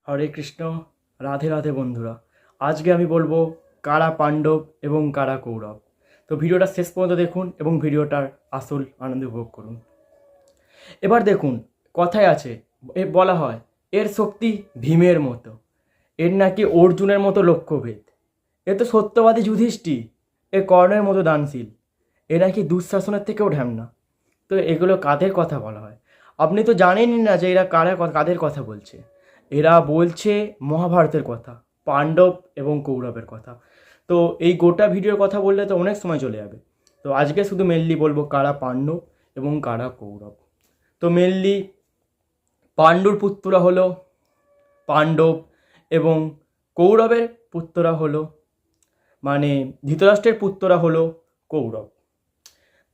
হরে কৃষ্ণ। রাধে রাধে বন্ধুরা। আজকে আমি বলবো কারা পাণ্ডব এবং কারা কৌরব। তো ভিডিওটা শেষ পর্যন্ত দেখুন এবং ভিডিওটার আসল আনন্দ উপভোগ করুন। এবার দেখুন, কথায় আছে, বলা হয় এর শক্তি ভীমের মতো, এর নাকি অর্জুনের মতো লক্ষ্যভেদ, এ তো সত্যবাদী যুধিষ্ঠির, এ কর্ণের মতো দানশীল, এ নাকি দুঃশাসনের থেকেও ঢ্যামনা। তো এগুলো কাদের কথা বলা হয়? আপনি তো জানেনই না যে এরা কাদের কথা বলছে। এরা বলছে মহাভারতের কথা, পাণ্ডব এবং কৌরবের কথা। তো এই গোটা ভিডিওর কথা বললে তো অনেক সময় চলে যাবে। তো আজকে শুধু মেনলি বলবো কারা পাণ্ডব এবং কারা কৌরব। তো মেনলি পাণ্ডুর পুত্ররা হলো পাণ্ডব এবং কৌরবের পুত্ররা হলো মানে ধৃতরাষ্ট্রের পুত্ররা হলো কৌরব।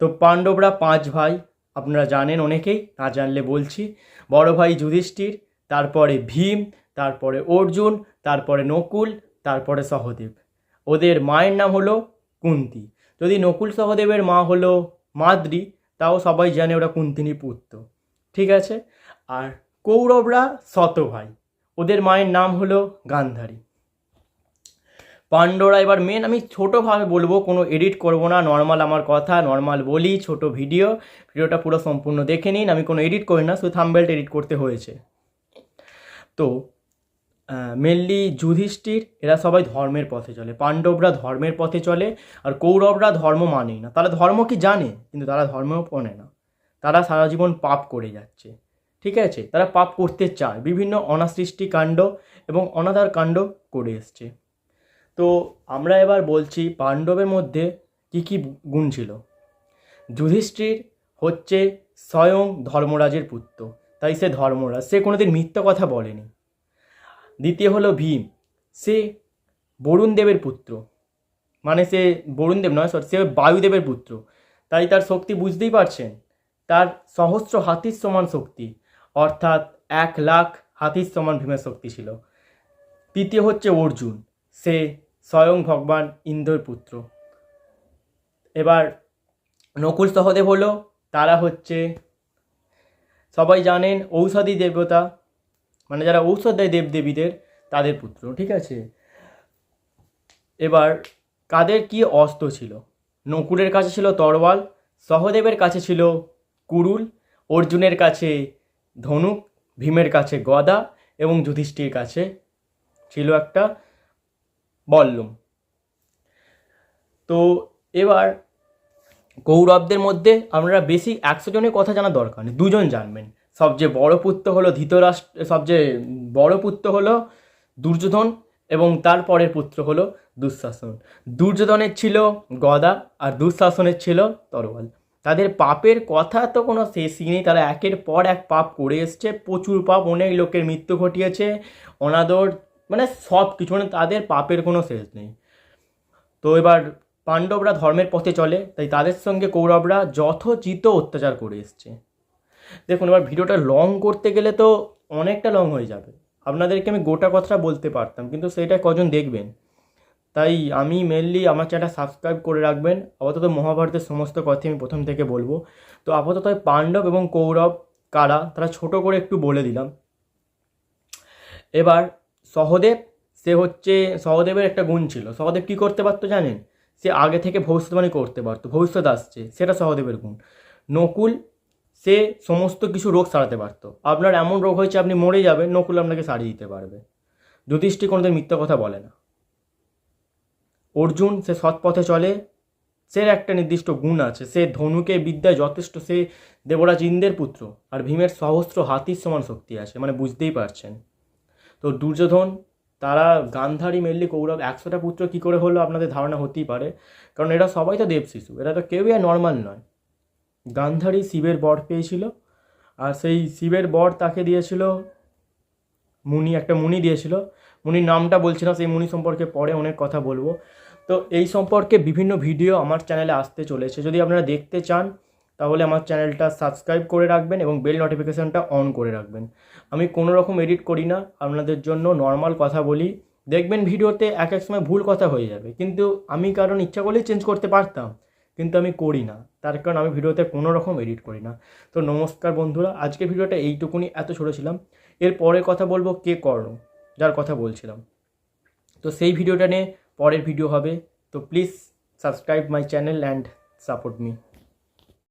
তো পাণ্ডবরা 5 ভাই, আপনারা জানেন অনেকেই, না জানলে বলছি। বড় ভাই যুধিষ্ঠির, তারপরে ভীম, তারপরে অর্জুন, তারপরে নকুল, তারপরে সহদেব। ওদের মায়ের নাম হলো কুন্তি। যদি নকুল সহদেবের মা হলো মাদ্রি, তাও সবাই জানে ওরা কুন্তিনী পুত্র, ঠিক আছে। আর কৌরবরা শত ভাই, ওদের মায়ের নাম হলো গান্ধারী। পাণ্ডবরা এবার মেন, আমি ছোটোভাবে বলবো, কোনো এডিট করব না, নর্মাল আমার কথা, নর্মাল বলি, ছোট ভিডিওটা পুরো সম্পূর্ণ দেখে নিন। আমি কোনো এডিট করি না, শুধু থাম্বনেলটা এডিট করতে হয়েছে। তো মেনলি যুধিষ্ঠির, এরা সবাই ধর্মের পথে চলে। পাণ্ডবরা ধর্মের পথে চলে, আর কৌরবরা ধর্ম মানেই না। তারা ধর্ম কি জানে, কিন্তু তারা ধর্মও মানে না। তারা সারা জীবন পাপ করে যাচ্ছে, ঠিক আছে। তারা পাপ করতে চায়, বিভিন্ন অনাসৃষ্টি কাণ্ড এবং অনাদার কাণ্ড করে এসছে। তো আমরা এবার বলছি পাণ্ডবের মধ্যে কি কি গুণ ছিল। যুধিষ্ঠির হচ্ছে স্বয়ং ধর্মরাজের পুত্র, তাই সে ধর্মরাজ, সে কোনোদিন মিথ্যা কথা বলেনি। দ্বিতীয় হলো ভীম, সে বরুণ দেবের পুত্র, মানে সে বরুণ দেব নয়, সে বায়ুদেবের পুত্র, তাই তার শক্তি বুঝতেই পারছেন, তার সহস্র হাতির সমান শক্তি, অর্থাৎ 1,00,000 হাতির সমান ভীমের শক্তি ছিল। তৃতীয় হচ্ছে অর্জুন, সে স্বয়ং ভগবান ইন্দ্রের পুত্র। এবার নকুল সহদেব হলো, তারা হচ্ছে সবাই জানেন ঔষধি দেবতা, মানে যারা ঔষধ দেয় দেবদেবীদের, তাদের পুত্র, ঠিক আছে। এবার কাদের কি অস্ত্র ছিল? নকুলের কাছে ছিল তরোয়াল, সহদেবের কাছে ছিল কুড়ুল, অর্জুনের কাছে ধনুক, ভীমের কাছে গদা এবং যুধিষ্ঠির কাছে ছিল একটা বল্লম। তো এবার কৌরবদের মধ্যে আপনারা বেশি 100 জনের কথা জানার দরকার নেই, 2 জন জানবেন। সবচেয়ে বড় পুত্র হলো সবচেয়ে বড় পুত্র হলো দুর্যোধন এবং তার পরের পুত্র হলো দুঃশাসন। দুর্যোধনের ছিল গদা আর দুঃশাসনের ছিল তরোয়াল। তাদের পাপের কথা তো কোনো শেষই নেই, তারা একের পর এক পাপ করে এসছে, প্রচুর পাপ, অনেক লোকের মৃত্যু ঘটিয়েছে, অনাদর, মানে সব কিছু, মানে তাদের পাপের কোনো শেষ নেই। তো এবার পাণ্ডবরা ধর্মের পথে চলে, তাই তাদের সঙ্গে কৌরবরা যথোচিত অত্যাচার করে এসছে। দেখুন, এবার ভিডিওটা লং করতে গেলে তো অনেকটা লং হয়ে যাবে, আপনাদেরকে আমি গোটা কথাটা বলতে পারতাম, কিন্তু সেটা কজন দেখবেন। তাই আমি মেনলি আমার চ্যানেলটা সাবস্ক্রাইব করে রাখবেন। আপাতত মহাভারতের সমস্ত কথাই আমি প্রথম থেকে বলবো। তো আপাতত পাণ্ডব এবং কৌরব কারা, তারা ছোট করে একটু বলে দিলাম। এবার সহদেব, সে হচ্ছে, সহদেবের একটা গুণ ছিল। সহদেব কী করতে পারতো জানেন? সে আগে থেকে ভবিষ্যৎবাণী করতে পারতো, ভবিষ্যৎ আসছে, সেটা সহদেবের গুণ। নকুল, সে সমস্ত কিছু রোগ সারাতে পারতো। আপনার এমন রোগ হয়েছে আপনি মরে যাবেন, নকুল আপনাকে সারিয়ে দিতে পারবে। যুধিষ্ঠির কোনোদিন মিথ্যা কথা বলে না। অর্জুন, সে সৎ পথে চলে, সে একটা নির্দিষ্ট গুণ আছে, সে ধনুকে বিদ্যায় যথেষ্ট, সে দেবরাজ ইন্দ্রের পুত্র। আর ভীমের সহস্র হাতির সমান শক্তি আছে, মানে বুঝতেই পারছেন। তো দুর্যোধন, তারা গান্ধারী, মেনলি কৌরব 100টা পুত্র কী করে হলো আপনাদের ধারণা হতেই পারে, কারণ এরা সবাই তো দেব শিশু, এরা তো কেউই আর নর্মাল নয়। গান্ধারী শিবের বর পেয়েছিল, আর সেই শিবের বর তাকে দিয়েছিল মুনি, একটা মুনি দিয়েছিল। মুনির নামটা বলছি না, সেই মুনি সম্পর্কে পরে অনেক কথা বলবো। তো এই সম্পর্কে বিভিন্ন ভিডিও আমার চ্যানেলে আসতে চলেছে, যদি আপনারা দেখতে চান তাহলে আমার চ্যানেলটা সাবস্ক্রাইব করে রাখবেন এবং বেল নোটিফিকেশানটা অন করে রাখবেন। আমি কোনো রকম এডিট করি না, আপনাদের জন্য নর্মাল কথা বলি। দেখবেন ভিডিওতে এক এক সময় ভুল কথা হয়ে যাবে, কিন্তু আমি কারণ ইচ্ছা করলেই চেঞ্জ করতে পারতাম, কিন্তু আমি করি না, তার কারণ আমি ভিডিওতে কোনো রকম এডিট করি না। তো নমস্কার বন্ধুরা, আজকে ভিডিওটা এইটুকুনি, এত ছোটো ছিলাম। এর পরে কথা বলবো কে কর্ণ। যার কথা বলছিলাম। তো সেই ভিডিওটা নিয়ে পরের ভিডিও হবে। তো please subscribe my channel and support me.